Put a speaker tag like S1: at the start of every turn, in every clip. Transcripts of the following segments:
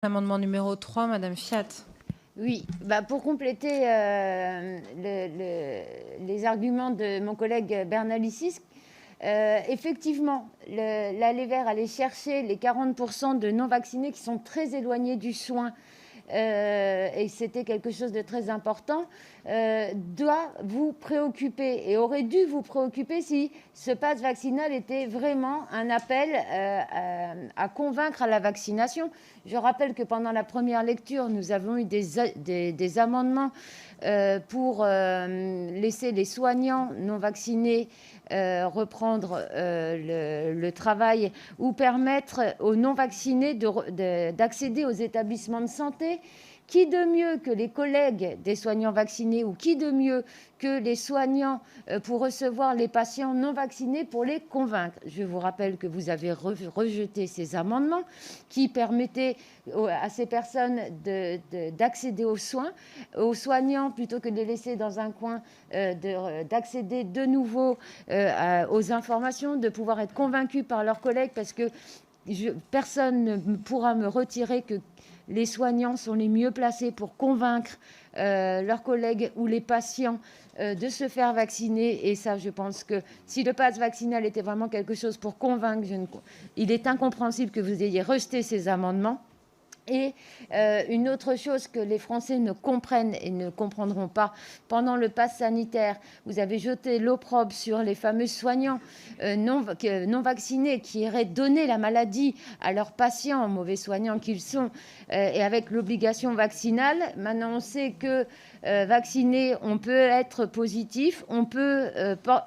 S1: Amendement numéro 3, Madame Fiat.
S2: Oui, pour compléter les arguments de mon collègue Bernalicis, effectivement, l'aller vers aller chercher les 40% de non-vaccinés qui sont très éloignés du soin, et c'était quelque chose de très important, doit vous préoccuper et aurait dû vous préoccuper si ce pass vaccinal était vraiment un appel à convaincre à la vaccination. Je rappelle que pendant la première lecture, nous avons eu des amendements pour laisser les soignants non vaccinés reprendre le travail ou permettre aux non-vaccinés d'accéder aux établissements de santé. Qui de mieux que les collègues des soignants vaccinés ou qui de mieux que les soignants pour recevoir les patients non vaccinés pour les convaincre. Je vous rappelle que vous avez rejeté ces amendements qui permettaient à ces personnes d'accéder aux soins, aux soignants, plutôt que de les laisser dans un coin, d'accéder de nouveau aux informations, de pouvoir être convaincus par leurs collègues, parce que personne ne pourra me retirer que les soignants sont les mieux placés pour convaincre leurs collègues ou les patients de se faire vacciner. Et ça, je pense que si le pass vaccinal était vraiment quelque chose pour convaincre, il est incompréhensible que vous ayez rejeté ces amendements. Et une autre chose que les Français ne comprennent et ne comprendront pas, pendant le pass sanitaire, vous avez jeté l'opprobre sur les fameux soignants non vaccinés qui iraient donner la maladie à leurs patients, mauvais soignants qu'ils sont, et avec l'obligation vaccinale. Maintenant, on sait que vacciné, on peut être positif, on peut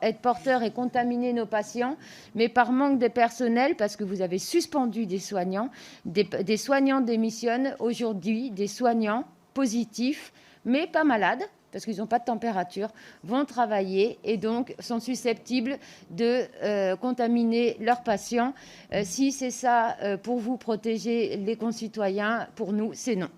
S2: être porteur et contaminer nos patients, mais par manque de personnel, parce que vous avez suspendu des soignants, des soignants démissionnent aujourd'hui, des soignants positifs, mais pas malades, parce qu'ils n'ont pas de température, vont travailler et donc sont susceptibles de contaminer leurs patients. Si c'est ça pour vous protéger les concitoyens, pour nous, c'est non.